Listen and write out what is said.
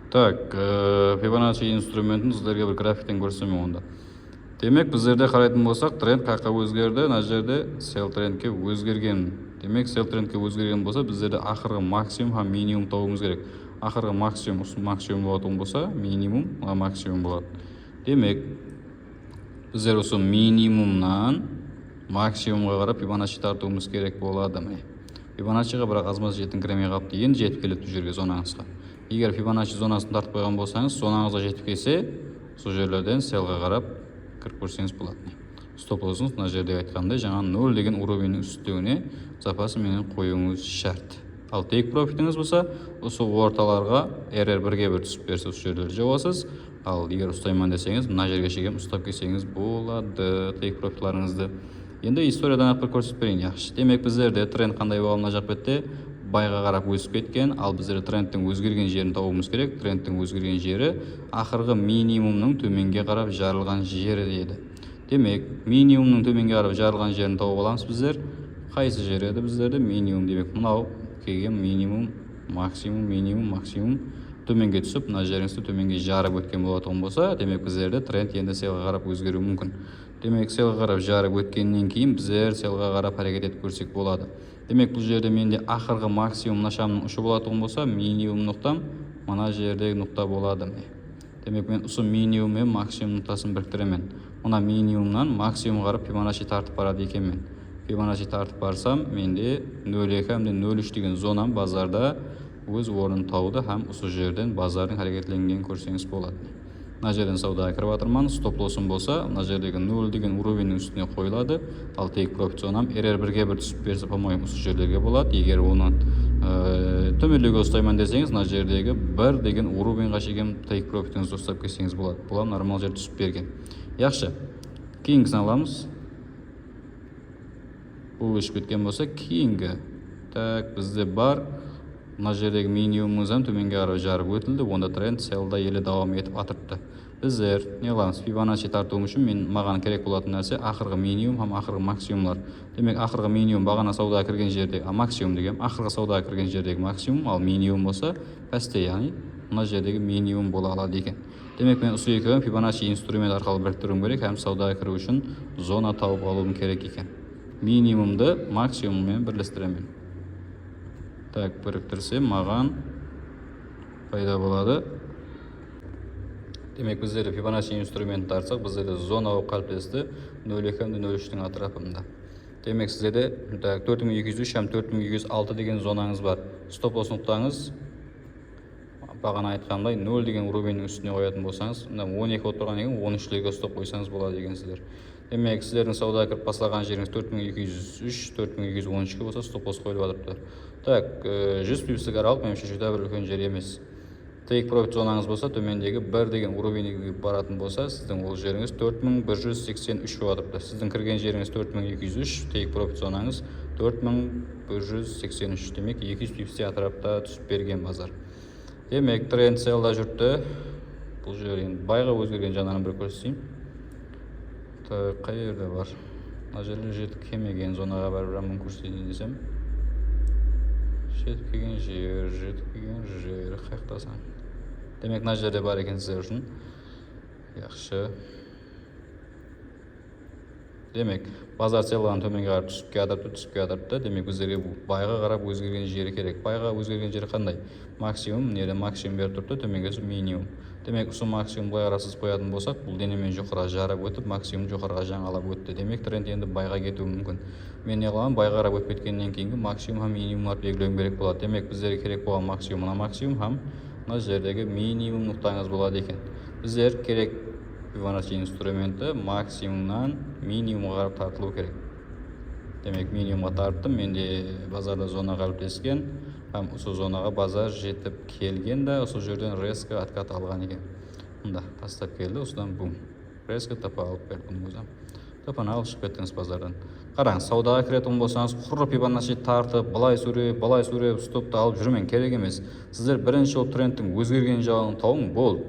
Так, Fibonacci инструментін сіздерге бір графиктен көрсетемін онда. Демек, біздерде қарайтын болсақ, тренд қаққа өзгерді, мына жерде sell трендке өзгерген. Демек, sell трендке өзгерген болса, біздерде ақырғы максимум һәм минимум табуымыз керек. Ақырғы максимум болатын болса, минимум максимум болады. Демек, біздер осы минимумнан максимумға қарап Fibonacci тартуымыз керек болады. Fibonacciға бірақ аз-маз жетіңкіремей қалыпты, енді жетіп келеді бұл жерге зонаңызға. Егер Fibonacci зонасын тартып қойған болсаңыз, зонаңызға жетіп келсе, сол жерлерден селға қарап кіріп көрсеңіз болады. Стоп лоссыңыз мына жерде айтқандай, жаңа 0 деген уровеньнің үстігіне запасы менен қоюыңыз шарт. Ал take profitіңіз болса, осы орталарға RR1-ге бір түсіп берсе, осы жерлерді жауасыз. Ал егер ұстайман десеңіз, мына жерге шегем ұстап келсеңіз болады take профитларыңызды. Енді историядан ақпар көрсетіп берейін, яқшы. Демек, біздерде тренд қандай болған мына жақ бетте байға қарап өсіп кеткен, ал біздер трендтің өзгерген жерін табуымыз керек. Трендтің өзгерген жері ақырғы минимумның төменге қарап жарылған жері дейді. Демек, минимумның төменге қарап жарылған жерін тауып аламыз біздер. Қайсы жер еді біздерде? Минимум. Демек, мынау келген минимум, максимум төменге түсіп, мына жеріңізді төменге жарып өткен болатын болса, демек біздерде тренд енді селға қарап өзгеруі мүмкін. Демек, селға қарап жарып өткеннен кейін біздер селға қарап әрекет етіп көрсек болады. Демек, бұл жерде менде ақырғы максимум нашамның ұшы болатын болса, минимум нұқтам мына жердегі нұқта болады. Демек, мен осы минимум мен максимум нұқтасын біріктіремін. Мына минимумнан максимум қарап Fibonacci тартып барады екенмен. Fibonacci тартып барсам, менде 0,2 һәм 0,3 деген зонам базарда өз орнын тауды һәм осы жерден базардың әрекетленгенін көрсеңіз болады. Мына жерден саудаға кіріп жатырмын, стоп лоссым болса, мына жердегі 0 деген уровеньнің үстіне қойылады. Ал take profit зонам RR1-ге бір түсіп берсе, по-моему, осы жерлерге болады. Егер оны төмендеуге ұстайман десеңіз, мына жердегі 1 деген уровеньға шегем take profitіңізді ұстап келсеңіз болады. Бұл нормал жер түсіп берген. Яқшы. Кейінгісін аламыз. Бұл өшіп кеткен болса, кейінгі. Так, бізде бар. Мына жердегі минимумымыздан төменге қарап жарып өтілді, онда тренд селда елі давам етіп атырыпты. Біздер не қыламыз? Fibonacci тартуым үшін маған керек болатын нәрсе ақырғы минимум һәм ақырғы максимумлар. Демек, ақырғы минимум бағана саудаға кірген жердегі максимум деген, ақырғы саудаға кірген жердегі максимум, ал минимум болса, пәсте, яғни мына жердегі минимум бола алады екен. Демек, мен осы екеуін Fibonacci инструмент арқылы біріктіруім керек, һәм саудаға кіру үшін зона тауып алуым керек екен. Минимумды максимуммен бірлестіремін. Так, біріктірсем, маған пайда болады. Демек, біздері Fibonacci инструментті тартсақ, біздері зона болып қалыптасты 0,2-0,3-тің атырапында. Демек, сіздерде 4203 һәм 4206 деген зонаңыз бар. Стоп лосс нұқтаңыз бағана айтқандай 0 деген уровеньнің үстіне қоятын болсаңыз, 12 отырған екен, 13-лерге стоп қойсаңыз болады деген сіздер. Демек, сіздердің саудаға кіріп бастаған жеріңіз 4203, 4212 болса, стоп лосс қойылып жатырыпты. Так, 100 пипстік аралық меніңше жүдә бір үлкен жер емес. Take profit зонаңыз болса, төмендегі 1 деген уровеньге баратын болса, сіздің ол жеріңіз 4183 болып жатырыпты. Сіздің кірген жеріңіз 4203, take profit зонаңыз 4183. Демек, 200 пипсте атырапта түсіп берген базар. Демек, тренд селда жүрді. Бұл жер енді байға өзгерген жанарын бір көрсетейін. Қай жерде бар? Мына жерлер жетіп келмеген зонаға бәрібір амын көрсетейін десем. Жетіп келген жер, қаяқтасаң. Демек, мына жерде бар екен сіздер үшін. Яқшы. Демек, базар селған төменге қарап түсіп келатырыпты. Демек, біздерге байға қарап өзгерген жері керек. Байға өзгерген жері қандай? Максимум, неде максимум беріп тұрды, төменге түсіп минимум. Демек, осы максимум былай қарасыз қоятын болсақ, бұл денемен жоғарыға жарып өтіп, максимум жоғарыға жаңалап өтті. Демек, тренд енді байға кетуі мүмкін. Мен не қыламын? Байға қарап өтіп кеткеннен кейінгі максимум һәм минимумлар белгілеуім керек болады. Демек, біздерге керек болған максимум, мына максимум һәм мына жердегі минимум нұқтаңыз болады екен. Біздер керек Fibonacci инструменті максимумнан минимумға қарап тартылу керек. Демек, минимумға тарттым, менде базарда зона қалыптасқан, һәм осы зонаға базар жетіп келген де, осы жерден резко откат алған екен. Мында тастап келді, осыдан бум. Резко тапа алып бердім өзім. Тапаны алып шығып кеттіңіз базардан. Қараңыз, саудаға кіретін болсаңыз, құр Fibonacci тартып, балай суреп, стопты алып жүрмен керек емес. Сіздер бірінші ол трендтің өзгерген жағын тауың бол.